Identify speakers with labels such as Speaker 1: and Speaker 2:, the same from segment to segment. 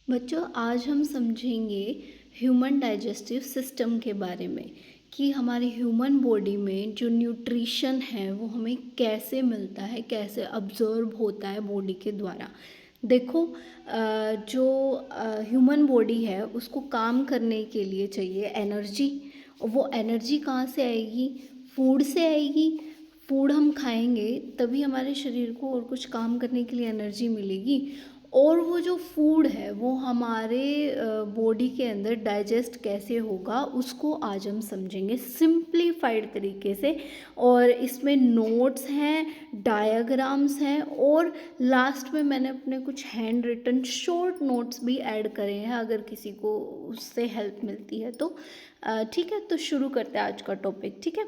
Speaker 1: बच्चों, आज हम समझेंगे ह्यूमन डाइजेस्टिव सिस्टम के बारे में कि हमारी ह्यूमन बॉडी में जो न्यूट्रिशन है वो हमें कैसे मिलता है, कैसे अब्जॉर्ब होता है बॉडी के द्वारा। देखो, जो ह्यूमन बॉडी है उसको काम करने के लिए चाहिए एनर्जी। और वो एनर्जी कहाँ से आएगी? फूड से आएगी। फूड हम खाएंगे तभी हमारे शरीर को और कुछ काम करने के लिए एनर्जी मिलेगी। और वो जो फूड है वो हमारे बॉडी के अंदर डाइजेस्ट कैसे होगा उसको आज हम समझेंगे सिंप्लीफाइड तरीके से। और इसमें नोट्स हैं, डायग्राम्स हैं और लास्ट में मैंने अपने कुछ हैंड रिटन शॉर्ट नोट्स भी ऐड करे हैं, अगर किसी को उससे हेल्प मिलती है तो। ठीक है, तो शुरू करते हैं आज का टॉपिक। ठीक है,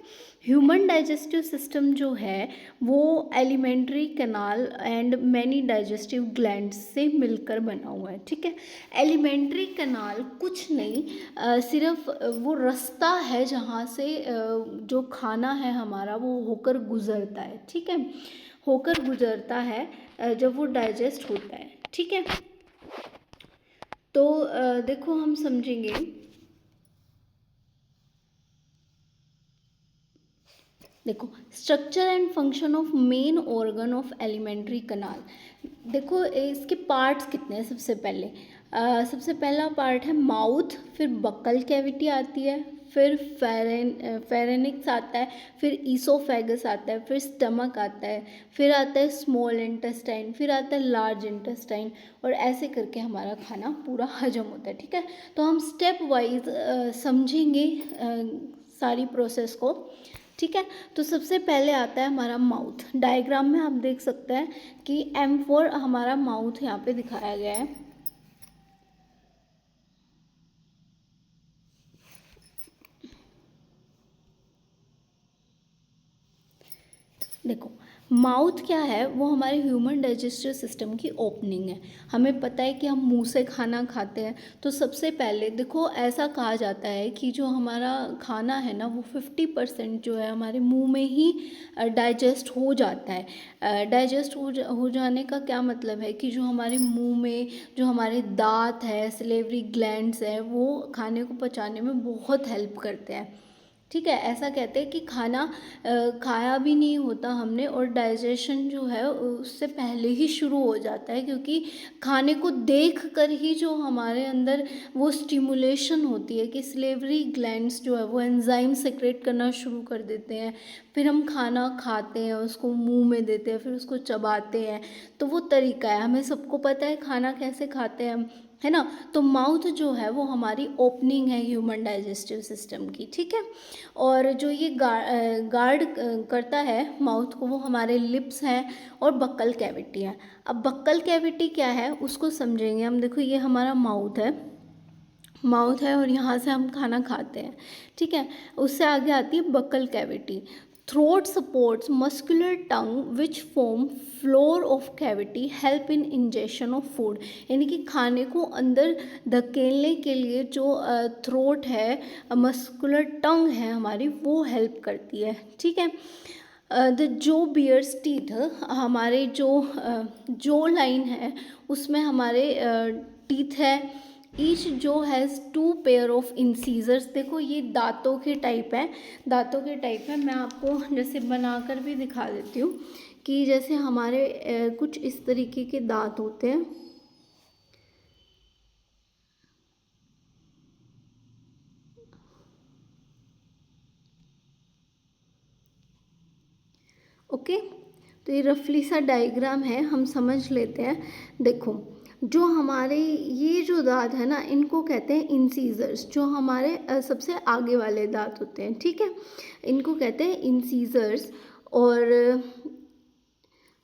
Speaker 1: ह्यूमन डाइजेस्टिव सिस्टम जो है वो alimentary canal and many digestive glands से मिलकर बना हुआ है। ठीक है, एलिमेंट्री कैनाल कुछ नहीं, सिर्फ वो रास्ता है जहाँ से जो खाना है हमारा वो होकर गुजरता है। ठीक है, होकर गुजरता है जब वो डाइजेस्ट होता है। ठीक है, तो देखो हम समझेंगे। देखो, structure and function of main organ of alimentary canal. देखो इसके पार्ट्स कितने हैं। सबसे पहला पार्ट है माउथ, फिर बक्कल कैविटी आती है, फिर फेरेनिक्स आता है, फिर ईसोफेगस आता है, फिर स्टमक आता है, फिर आता है स्मॉल इंटेस्टाइन, फिर आता है लार्ज इंटेस्टाइन। और ऐसे करके हमारा खाना पूरा हजम होता है। ठीक है, तो हम स्टेप वाइज समझेंगे सारी प्रोसेस को। ठीक है, तो सबसे पहले आता है हमारा माउथ। डायग्राम में आप देख सकते हैं कि M4 हमारा माउथ यहाँ पे दिखाया गया है। देखो, माउथ क्या है? वो हमारे ह्यूमन डाइजेस्टिव सिस्टम की ओपनिंग है। हमें पता है कि हम मुंह से खाना खाते हैं, तो सबसे पहले देखो ऐसा कहा जाता है कि जो हमारा खाना है ना वो 50% जो है हमारे मुंह में ही डाइजेस्ट हो जाता है। डाइजेस्ट हो जाने का क्या मतलब है कि जो हमारे मुंह में जो हमारे दांत है, सलेवरी ग्लैंड्स है, वो खाने को पचाने में बहुत हेल्प करते हैं। ठीक है, ऐसा कहते हैं कि खाना खाया भी नहीं होता हमने और डाइजेशन जो है उससे पहले ही शुरू हो जाता है, क्योंकि खाने को देख कर ही जो हमारे अंदर वो स्टिमुलेशन होती है कि स्लेवरी ग्लैंड्स जो है वो एंजाइम सेक्रेट करना शुरू कर देते हैं। फिर हम खाना खाते हैं, उसको मुंह में देते हैं, फिर उसको चबाते हैं। तो वो तरीका है, हमें सबको पता है खाना कैसे खाते हैं हम, है ना। तो माउथ जो है वो हमारी ओपनिंग है ह्यूमन डाइजेस्टिव सिस्टम की। ठीक है, और जो ये गार्ड करता है माउथ को वो हमारे लिप्स हैं और बक्कल कैविटी है। अब बक्कल कैविटी क्या है उसको समझेंगे हम। देखो, ये हमारा माउथ है और यहाँ से हम खाना खाते हैं। ठीक है, उससे आगे आती है buccal cavity. Throat supports muscular tongue which form floor of cavity help in ingestion of food. यानी कि खाने को अंदर धकेलने के लिए जो थ्रोट है, मस्कुलर टंग है हमारी, वो हेल्प करती है। ठीक है, द जो बियर्स टीथ, हमारे जो लाइन है उसमें हमारे टीथ है। ईच जो हैज़ 2 पेयर ऑफ इंसीजर्स। देखो ये दांतों के टाइप है। मैं आपको जैसे बनाकर भी दिखा देती हूँ कि जैसे हमारे कुछ इस तरीके के दांत होते हैं। ओके, तो ये रफली सा डायग्राम है, हम समझ लेते हैं। देखो, जो हमारे ये जो दांत है ना इनको कहते हैं इंसीजर्स, जो हमारे सबसे आगे वाले दांत होते हैं। ठीक है, इनको कहते हैं इंसीजर्स। और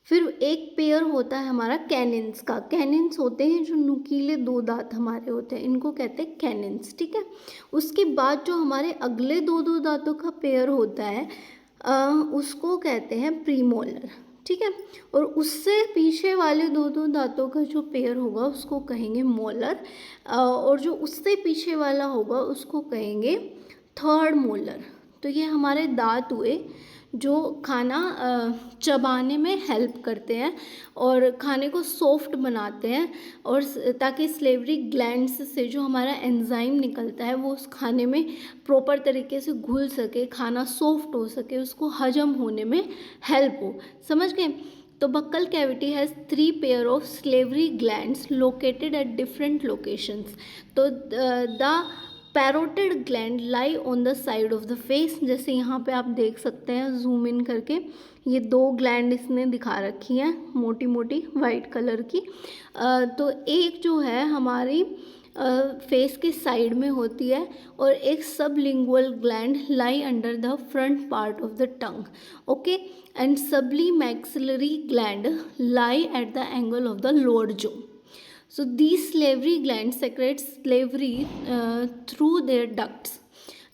Speaker 1: फिर एक पेयर होता है हमारा कैनिन्स का। कैनिन्स होते हैं जो नुकीले 2 दांत हमारे होते हैं, इनको कहते हैं कैनिन्स। ठीक है, उसके बाद जो हमारे अगले 2 दांतों का पेयर होता है उसको कहते हैं प्रीमोलर। ठीक है, और उससे पीछे वाले 2 दांतों का जो पेयर होगा उसको कहेंगे मोलर। और जो उससे पीछे वाला होगा उसको कहेंगे थर्ड मोलर। तो ये हमारे दांत हुए जो खाना चबाने में हेल्प करते हैं और खाने को सॉफ्ट बनाते हैं, और ताकि सलेवरी ग्लैंड्स से जो हमारा एंजाइम निकलता है वो उस खाने में प्रॉपर तरीके से घुल सके, खाना सॉफ्ट हो सके, उसको हजम होने में हेल्प हो। समझ गए? तो buccal cavity has 3 pair of salivary glands located at different locations. तो the parotid gland lie on the side of the face, जैसे यहाँ पे आप देख सकते हैं जूम इन करके, ये 2 ग्लैंड इसने दिखा रखी हैं मोटी मोटी वाइट कलर की। तो एक जो है हमारी फेस के साइड में होती है, और एक sublingual gland lie under the front part of the tongue, okay, and submaxillary gland lie at the angle of the lower jaw. So these salivary glands secrete salivary through their ducts.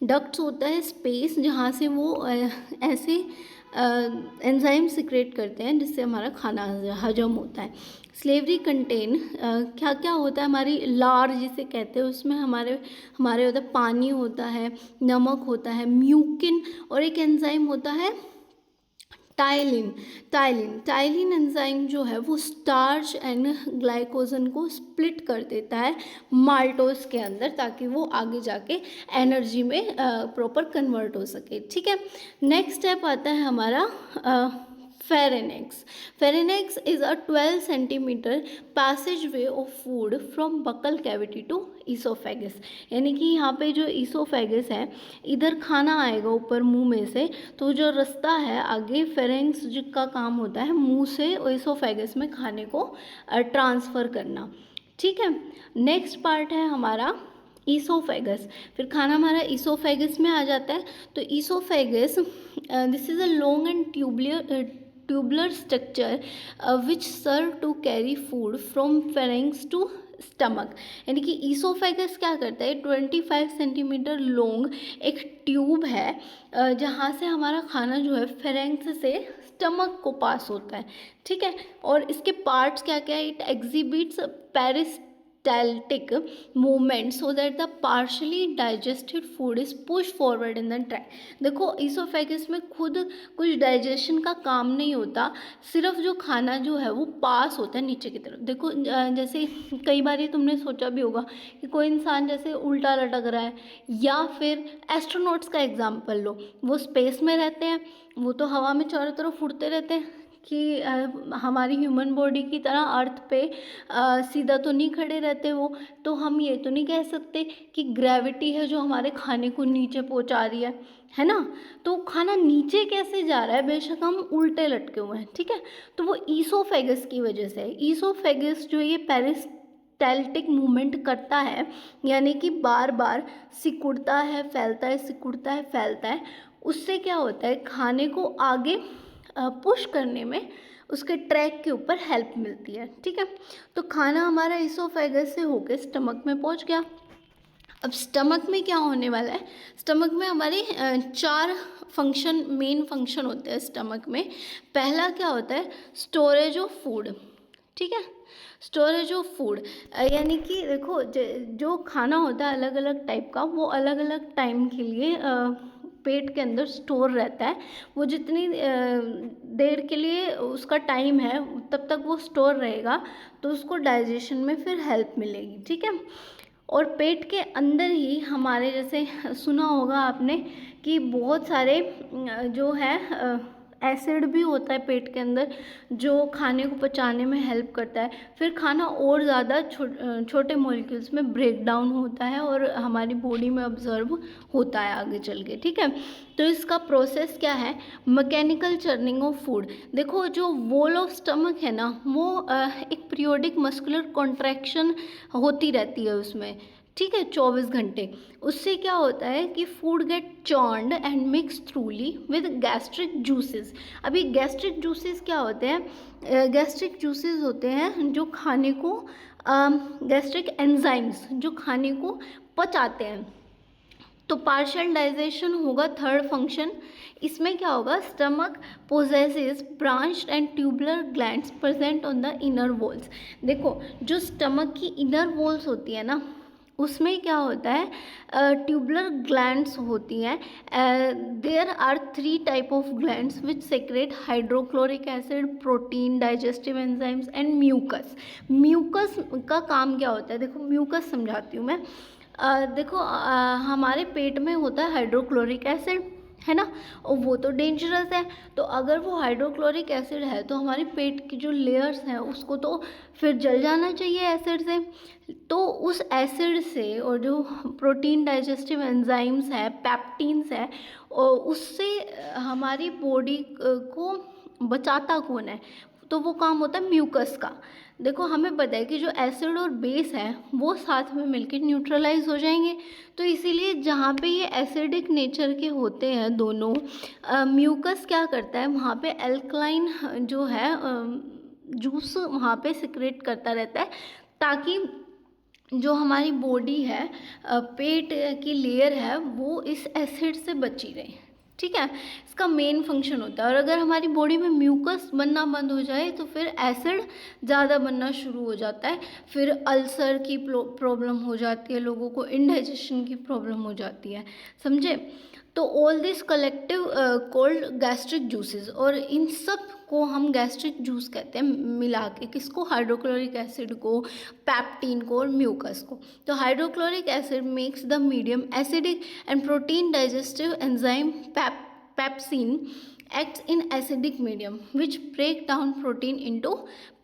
Speaker 1: Ducts होता है space जहाँ से वो ऐसे enzyme secrete करते हैं जिससे हमारा खाना हजम होता है। स्लेवरी कंटेन क्या क्या होता है, हमारी लार जिसे कहते हैं, उसमें हमारे होता है पानी होता है, नमक होता है, म्यूकिन, और एक एंजाइम होता है टाइलिन एंजाइम जो है वो स्टार्च एंड ग्लाइकोजन को स्प्लिट कर देता है माल्टोज के अंदर, ताकि वो आगे जाके एनर्जी में प्रॉपर कन्वर्ट हो सके। ठीक है, नेक्स्ट स्टेप आता है हमारा pharynx is a 12 centimetre passageway of food from buccal cavity to oesophagus. यानी कि यहाँ पे जो ईसोफेगस है, इधर खाना आएगा ऊपर मुंह में से, तो जो रास्ता है आगे फेरेंक्स का काम होता है मुंह से ईसोफेगस में खाने को ट्रांसफ़र करना। ठीक है, नेक्स्ट पार्ट है हमारा ईसोफेगस। फिर खाना हमारा ईसोफेगस में आ जाता है। तो oesophagus this is a long and tubular structure which serve to carry food from pharynx to stomach. यानी कि ईसोफेगस क्या करता है, 25 सेंटीमीटर लॉन्ग एक ट्यूब है जहाँ से हमारा खाना जो है फेरेंक्स से स्टमक को पास होता है। ठीक है, और इसके पार्ट्स क्या क्या है, it exhibits peristaltic movement so that the partially digested food is push forward in the track. देखो ईसोफेगस में खुद कुछ डाइजेशन का काम नहीं होता, सिर्फ जो खाना जो है वो पास होता है नीचे की तरफ। देखो जैसे कई बार तुमने सोचा भी होगा कि कोई इंसान जैसे उल्टा लटक रहा है, या फिर एस्ट्रोनॉट्स का एग्जाम्पल लो, वो स्पेस में रहते हैं, वो तो हवा में चारों तरफ उड़ते रहते हैं कि हमारी ह्यूमन बॉडी की तरह अर्थ पे सीधा तो नहीं खड़े रहते वो, तो हम ये तो नहीं कह सकते कि ग्रेविटी है जो हमारे खाने को नीचे पहुंचा रही है ना। तो खाना नीचे कैसे जा रहा है, बेशक हम उल्टे लटके हुए हैं। ठीक है, तो वो ईसोफेगस की वजह से, ईसोफेगस जो ये पेरिस्टाल्टिक मूवमेंट करता है, यानी कि बार बार सिकुड़ता है फैलता है, सिकुड़ता है फैलता है, उससे क्या होता है खाने को आगे पुश करने में उसके ट्रैक के ऊपर हेल्प मिलती है। ठीक है, तो खाना हमारा ईसोफेगस से होकर स्टमक में पहुंच गया। अब स्टमक में क्या होने वाला है, स्टमक में हमारे 4 मेन फंक्शन होते हैं स्टमक में। पहला क्या होता है, स्टोरेज ऑफ फूड। ठीक है, स्टोरेज ऑफ फूड यानी कि देखो जो खाना होता है अलग अलग टाइप का, वो अलग अलग टाइम के लिए पेट के अंदर स्टोर रहता है। वो जितनी देर के लिए उसका टाइम है तब तक वो स्टोर रहेगा, तो उसको डाइजेशन में फिर हेल्प मिलेगी। ठीक है, और पेट के अंदर ही हमारे, जैसे सुना होगा आपने कि बहुत सारे जो है एसिड भी होता है पेट के अंदर, जो खाने को पचाने में हेल्प करता है। फिर खाना और ज़्यादा छोटे मॉलिक्यूल्स में ब्रेक डाउन होता है और हमारी बॉडी में ऑब्जर्व होता है आगे चल के। ठीक है, तो इसका प्रोसेस क्या है, मैकेनिकल चर्निंग ऑफ फूड। देखो जो वॉल ऑफ स्टमक है ना, वो एक पीरियोडिक मस्कुलर कॉन्ट्रैक्शन होती रहती है उसमें। ठीक है, 24 घंटे। उससे क्या होता है कि food get churned and mix thoroughly with gastric juices. अभी गैस्ट्रिक जूसेस क्या होते हैं, गैस्ट्रिक जूसेस होते हैं जो खाने को गैस्ट्रिक एंजाइम्स जो खाने को पचाते हैं। तो पार्शियल डाइजेशन होगा थर्ड फंक्शन। इसमें क्या होगा, stomach possesses branched and tubular glands present on the inner walls. देखो जो स्टमक की इनर वॉल्स होती है ना, उसमें क्या होता है, ट्यूबुलर ग्लैंड्स होती हैं. There are 3 type of glands which secrete hydrochloric acid, protein, digestive enzymes and mucus. Mucus का काम क्या होता है, देखो म्यूकस समझाती हूँ मैं. देखो हमारे पेट में होता है हाइड्रोक्लोरिक एसिड, है ना, और वो तो डेंजरस है. तो अगर वो हाइड्रोक्लोरिक एसिड है तो हमारे पेट की जो लेयर्स हैं उसको तो फिर जल जाना चाहिए एसिड से. तो उस एसिड से और जो प्रोटीन, डाइजेस्टिव एंजाइम्स है, पैप्टीन्स है, और उससे हमारी बॉडी को बचाता कौन है, तो वो काम होता है म्यूकस का. देखो हमें पता है कि जो एसिड और बेस है वो साथ में मिलकर न्यूट्रलाइज हो जाएंगे. तो इसीलिए जहाँ पे ये एसिडिक नेचर के होते हैं दोनों, म्यूकस क्या करता है, वहाँ पे एल्कलाइन जो है जूस वहाँ पे सिक्रेट करता रहता है, ताकि जो हमारी बॉडी है, पेट की लेयर है, वो इस एसिड से बची रहे. ठीक है, इसका मेन फंक्शन होता है. और अगर हमारी बॉडी में म्यूकस बनना बंद हो जाए तो फिर एसिड ज़्यादा बनना शुरू हो जाता है, फिर अल्सर की प्रॉब्लम हो जाती है, लोगों को इंडाइजेशन की प्रॉब्लम हो जाती है, समझे. तो all this collective called gastric juices, और इन सब को हम गैस्ट्रिक जूस कहते हैं मिला के, किसको, हाइड्रोक्लोरिक एसिड को, पैप्टीन को और म्यूकस को. तो hydrochloric acid makes the medium acidic and protein digestive enzyme pepsin acts in acidic medium which break down protein into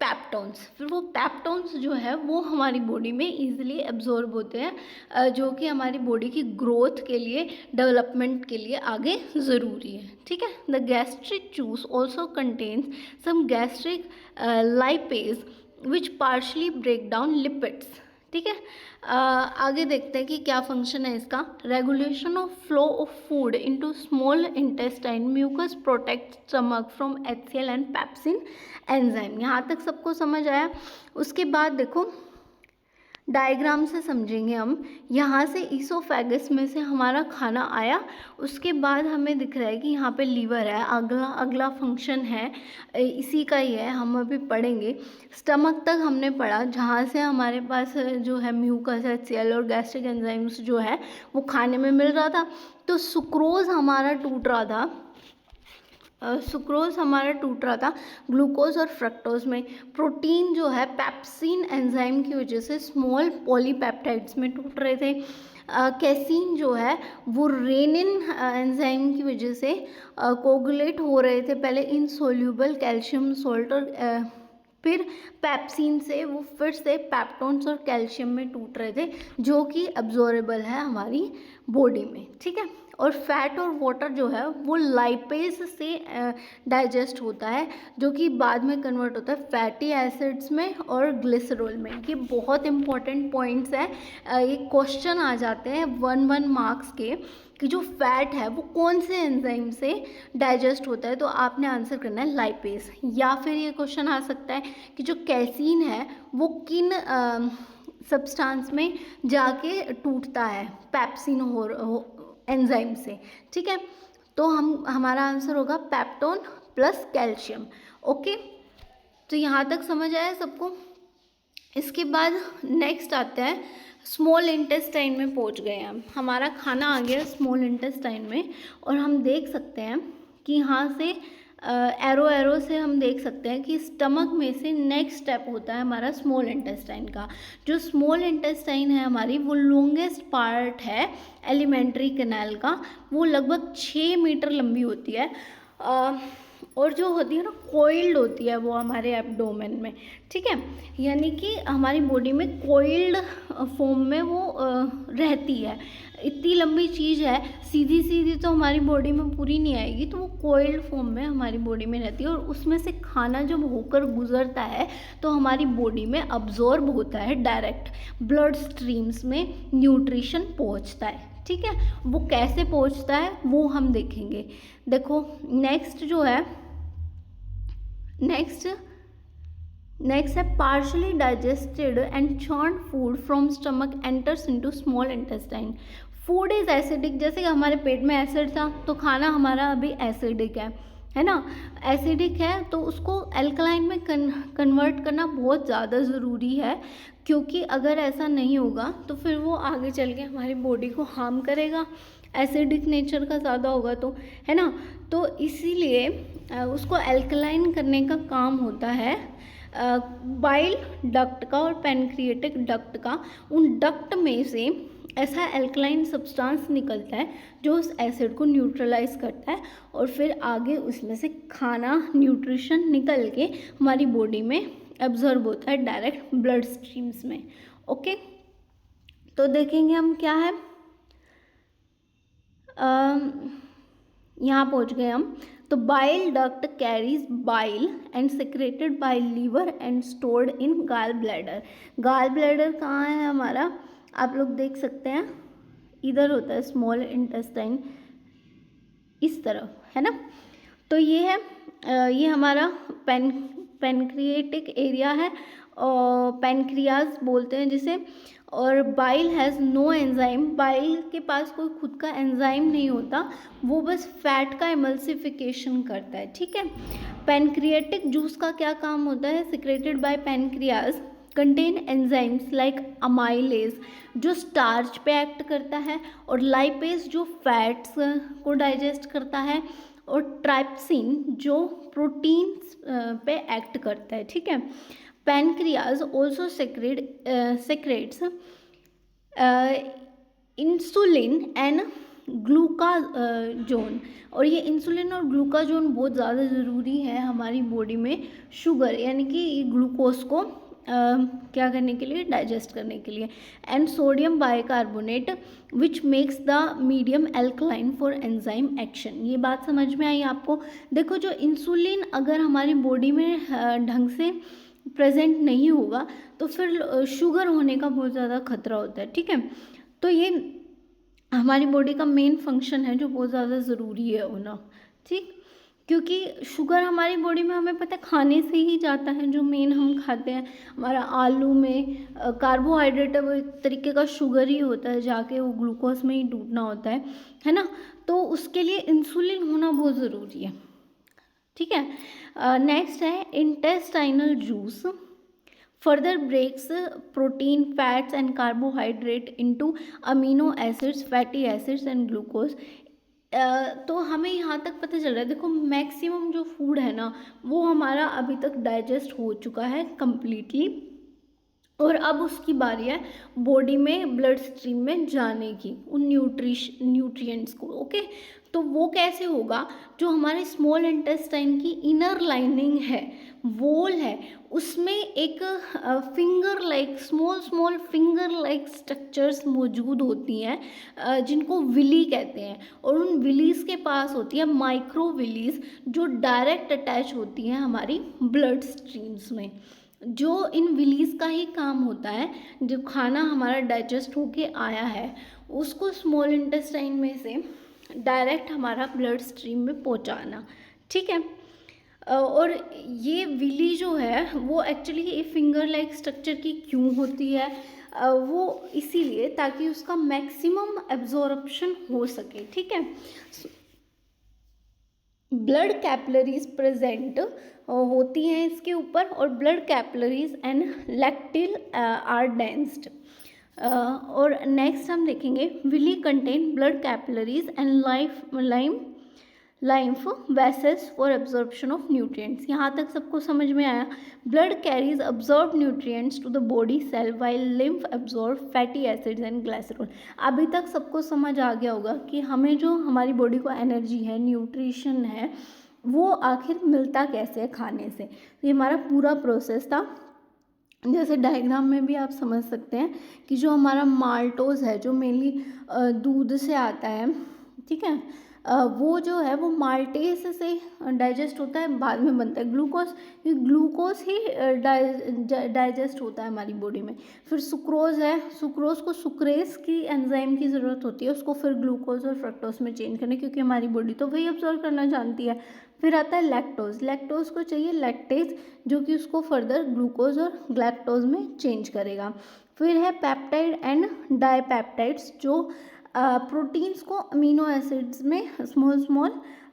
Speaker 1: peptones. फिर वो पेप्टोन्स जो है वो हमारी बॉडी में इजीली एब्जॉर्ब होते हैं, जो कि हमारी बॉडी की ग्रोथ के लिए, डेवलपमेंट के लिए आगे ज़रूरी है. ठीक है. The gastric juice also contains some gastric lipase which partially break down lipids. ठीक है. आगे देखते हैं कि क्या फंक्शन है इसका. Regulation of flow of food into small intestine, mucus protect stomach from HCl and pepsin enzyme. यहाँ तक सबको समझ आया. उसके बाद देखो डायग्राम से समझेंगे हम. यहाँ से ईसोफेगस में से हमारा खाना आया, उसके बाद हमें दिख रहा है कि यहाँ पे लीवर है. अगला फंक्शन है इसी का ही है, हम अभी पढ़ेंगे. स्टमक तक हमने पढ़ा, जहाँ से हमारे पास जो है म्यूकस, HCl और गैस्ट्रिक एंजाइम्स जो है वो खाने में मिल रहा था. तो सुक्रोज हमारा टूट रहा था, ग्लूकोज और फ्रक्टोज में. प्रोटीन जो है पेप्सिन एंजाइम की वजह से स्मॉल पॉलीपेप्टाइड्स में टूट रहे थे. कैसीन जो है वो रेनिन एंजाइम की वजह से कोगुलेट हो रहे थे, पहले इनसोल्यूबल कैल्शियम सॉल्ट, और फिर पैप्सिन से वो फिर से पेप्टोन्स और कैल्शियम में टूट रहे थे, जो कि एब्जॉर्बेबल है हमारी बॉडी में. ठीक है. और फैट और वाटर जो है वो लाइपेज से डाइजेस्ट होता है, जो कि बाद में कन्वर्ट होता है फैटी एसिड्स में और ग्लिसरॉल में. ये बहुत इंपॉर्टेंट पॉइंट्स हैं. ये क्वेश्चन आ जाते हैं 1 मार्क्स के, कि जो फैट है वो कौन से एंजाइम से डाइजेस्ट होता है, तो आपने आंसर करना है लाइपेज. या फिर ये क्वेश्चन आ सकता है कि जो कैसीन है वो किन सब्सटेंस में जाके टूटता है, पैप्सिन एंजाइम से. ठीक है. तो हमारा आंसर होगा पेप्टोन प्लस कैल्शियम. ओके. तो यहाँ तक समझ आया सबको. इसके बाद नेक्स्ट आता है स्मॉल इंटेस्टाइन में पहुँच गए हम. हमारा खाना आ गया स्मॉल इंटेस्टाइन में, और हम देख सकते हैं कि यहाँ से एरो से हम देख सकते हैं कि स्टमक में से नेक्स्ट स्टेप होता है हमारा स्मॉल इंटेस्टाइन का. जो स्मॉल इंटेस्टाइन है हमारी, वो लॉन्गेस्ट पार्ट है एलिमेंट्री कैनाल का. वो लगभग 6 मीटर लंबी होती है, और जो होती है ना कोइल्ड होती है वो हमारे एब्डोमेन में. ठीक है. यानी कि हमारी बॉडी में कोइल्ड फॉर्म में वो रहती है. इतनी लंबी चीज़ है, सीधी तो हमारी बॉडी में पूरी नहीं आएगी, तो वो कोइल्ड फॉर्म में हमारी बॉडी में रहती है. और उसमें से खाना जब होकर गुजरता है तो हमारी बॉडी में अब्जॉर्ब होता है, डायरेक्ट ब्लड स्ट्रीम्स में न्यूट्रिशन पहुंचता है. ठीक है. वो कैसे पहुंचता है वो हम देखेंगे. देखो नेक्स्ट है partially digested and churn food from stomach enters into small intestine. Food is acidic, जैसे कि हमारे पेट में एसिड था तो खाना हमारा अभी एसिडिक है है ना, एसिडिक है तो उसको एल्कलाइन में कन्वर्ट करना बहुत ज़्यादा ज़रूरी है, क्योंकि अगर ऐसा नहीं होगा तो फिर वो आगे चल के हमारी बॉडी को हार्म करेगा, एसिडिक नेचर का ज़्यादा होगा तो, है ना। तो इसीलिए उसको एल्कलाइन करने का काम होता है बाइल डक्ट का और पैनक्रिएटिक डक्ट का। उन डक्ट में से ऐसा एल्कलाइन सब्सटेंस निकलता है जो उस एसिड को न्यूट्रलाइज करता है और फिर आगे उसमें से खाना न्यूट्रिशन निकल के हमारी बॉडी में एब्जॉर्ब होता है डायरेक्ट ब्लड स्ट्रीम्स में। ओके, तो देखेंगे हम क्या है, यहाँ पहुँच गए हम। तो bile duct carries bile and secreted by liver and stored in gall bladder. Gall bladder कहाँ है हमारा, आप लोग देख सकते हैं, इधर होता है स्मॉल इंटेस्टाइन, इस तरफ, है ना। तो ये है ये हमारा पैनक्रिएटिक एरिया है, और पैनक्रियाज बोलते हैं जिसे। और bile has no enzyme, bile के पास कोई खुद का एंजाइम नहीं होता, वो बस फैट का एमल्सिफिकेशन करता है, ठीक है। पैनक्रिएटिक जूस का क्या काम होता है, secreted by pancreas contain enzymes like amylase जो स्टार्च पे एक्ट करता है, और लाइपेज जो फैट्स को डाइजेस्ट करता है, और ट्राइप्सिन जो प्रोटीन्स पे एक्ट करता है, ठीक है। Pancreas also secretes insulin and glucagon, और ये इंसुलिन और ग्लूकाजोन बहुत ज़्यादा ज़रूरी है हमारी बॉडी में शुगर यानी कि ये ग्लूकोज को क्या करने के लिए, डाइजेस्ट करने के लिए। And sodium bicarbonate which makes the medium alkaline for enzyme action. ये बात समझ में आई आपको। देखो, जो इंसुलिन अगर हमारी बॉडी में ढंग से प्रेजेंट नहीं होगा तो फिर शुगर होने का बहुत ज़्यादा खतरा होता है, ठीक है। तो ये हमारी बॉडी का मेन फंक्शन है जो बहुत ज़्यादा ज़रूरी है होना, ठीक, क्योंकि शुगर हमारी बॉडी में हमें पता है खाने से ही जाता है, जो मेन हम खाते हैं हमारा आलू में कार्बोहाइड्रेट है, वो एक तरीके का शुगर ही होता है, जाके वो ग्लूकोज में ही टूटना होता है ना। तो उसके लिए इंसुलिन होना बहुत ज़रूरी है, ठीक है। नेक्स्ट है intestinal juice further breaks protein fats and carbohydrate into amino acids fatty acids and glucose. तो हमें यहाँ तक पता चल रहा है, देखो मैक्सिमम जो फूड है ना वो हमारा अभी तक डाइजेस्ट हो चुका है कम्प्लीटली, और अब उसकी बारी है बॉडी में ब्लड स्ट्रीम में जाने की उन न्यूट्रिएंट्स को। ओके, तो वो कैसे होगा, जो हमारे स्मॉल इंटेस्टाइन की इनर लाइनिंग है, वॉल है, उसमें एक finger like small finger like structures मौजूद होती हैं जिनको विली कहते हैं, और उन विलीज़ के पास होती है माइक्रो विलीज़ जो डायरेक्ट अटैच होती हैं हमारी ब्लड स्ट्रीम्स में। जो इन विलीज़ का ही काम होता है, जो खाना हमारा डाइजेस्ट होके आया है उसको स्मॉल इंटेस्टाइन में से डायरेक्ट हमारा ब्लड स्ट्रीम में पहुंचाना, ठीक है। और ये विली जो है वो एक्चुअली ये फिंगर लाइक स्ट्रक्चर की क्यों होती है, वो इसीलिए ताकि उसका मैक्सिमम एब्जॉर्प्शन हो सके, ठीक है। ब्लड कैपिलरीज प्रेजेंट होती हैं इसके ऊपर, और blood capillaries and lacteal are dense. और नेक्स्ट हम देखेंगे villi contain blood capillaries and lymph vessels for absorption of nutrients. यहाँ तक सबको समझ में आया। Blood carries absorb nutrients to the body cell while lymph absorb fatty acids and glycerol. अभी तक सबको समझ आ गया होगा कि हमें जो हमारी बॉडी को एनर्जी है, न्यूट्रिशन है, वो आखिर मिलता कैसे है खाने से। तो ये हमारा पूरा प्रोसेस था। जैसे डायग्राम में भी आप समझ सकते हैं कि जो हमारा माल्टोज है जो मेनली दूध से आता है, ठीक है, वो जो है वो माल्टेस से डाइजेस्ट होता है, बाद में बनता है ग्लूकोज। ये ग्लूकोज ही डाइजेस्ट होता है हमारी बॉडी में। फिर सुक्रोज है, सुक्रोज को सुक्रेज की एंजाइम की ज़रूरत होती है उसको फिर ग्लूकोज और फ्रक्टोज में चेंज करने, क्योंकि हमारी बॉडी तो वही अब्जॉर्व करना जानती है। फिर आता है लैक्टोज, लैक्टोज को चाहिए लैक्टेज जो कि उसको फर्दर ग्लूकोज और ग्लैक्टोज में चेंज करेगा। फिर है पेप्टाइड एंड डाईपेप्टाइड्स जो प्रोटीन्स को अमीनो एसिड्स में स्मॉल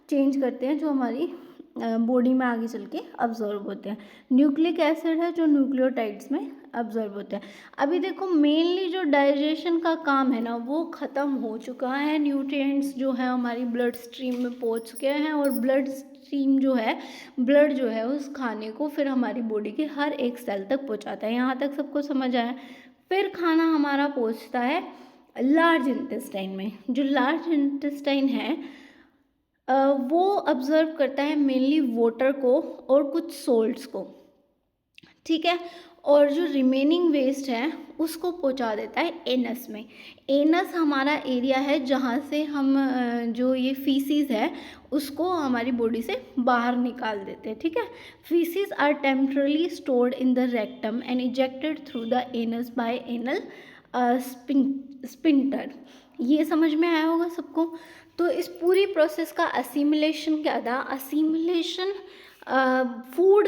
Speaker 1: चेंज करते हैं, जो हमारी बॉडी में आगे चल के अब्जॉर्ब होते हैं। न्यूक्लिक एसिड है जो न्यूक्लियोटाइड्स में अब्जॉर्ब होते हैं। अभी देखो मेनली जो डाइजेशन का काम है ना वो ख़त्म हो चुका है। न्यूट्रिएंट्स जो है हमारी ब्लड स्ट्रीम में पहुंच गए हैं और ब्लड स्ट्रीम जो है, ब्लड जो है उस खाने को फिर हमारी बॉडी के हर एक सेल तक पहुंचाता है। यहाँ तक सबको समझ आया। फिर खाना हमारा पहुंचता है लार्ज इंटेस्टाइन में। जो लार्ज इंटेस्टाइन है वो ऑब्जर्व करता है मेनली वाटर को और कुछ सॉल्ट्स को, ठीक है। और जो रिमेनिंग वेस्ट है उसको पहुंचा देता है एनस में। एनस हमारा एरिया है जहाँ से हम जो ये फीसीज है उसको हमारी बॉडी से बाहर निकाल देते हैं, ठीक है। Faeces are temporarily stored in the rectum and ejected through the anus by anal sphincter. ये समझ में आया होगा सबको। तो इस पूरी प्रोसेस का असिमिलेशन क्या था? असिमिलेशन फूड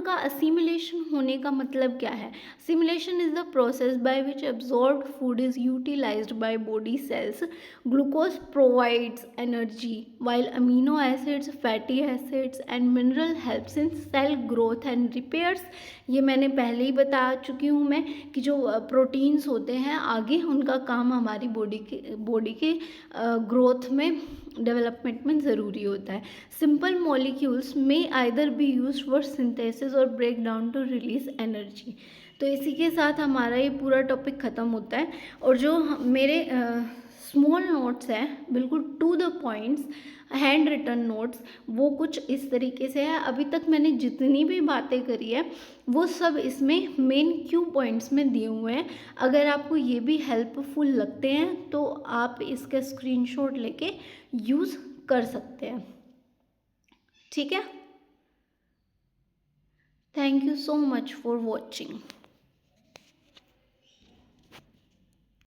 Speaker 1: का असिमिलेशन होने का मतलब क्या है? Assimilation is the process by which absorbed food is utilized by body cells. Glucose provides energy while amino acids, fatty acids and mineral helps in cell growth and repairs. ये मैंने पहले ही बता चुकी हूँ मैं कि जो प्रोटीन्स होते हैं आगे उनका काम हमारी बॉडी के ग्रोथ में, डेवलपमेंट में ज़रूरी होता है। सिंपल मॉलिक्यूल्स में either be used for synthesis और break down to release energy. तो इसी के साथ हमारा ये पूरा टॉपिक ख़त्म होता है। और जो मेरे स्मॉल नोट्स हैं बिल्कुल to the points, hand written notes, वो कुछ इस तरीके से है। अभी तक मैंने जितनी भी बातें करी है वो सब इसमें मेन क्यू पॉइंट्स में दिए हुए हैं। अगर आपको ये भी हेल्पफुल लगते हैं तो आप इसका स्क्रीनशॉट लेके यूज़ कर सकते हैं, ठीक है। Thank you so much for watching.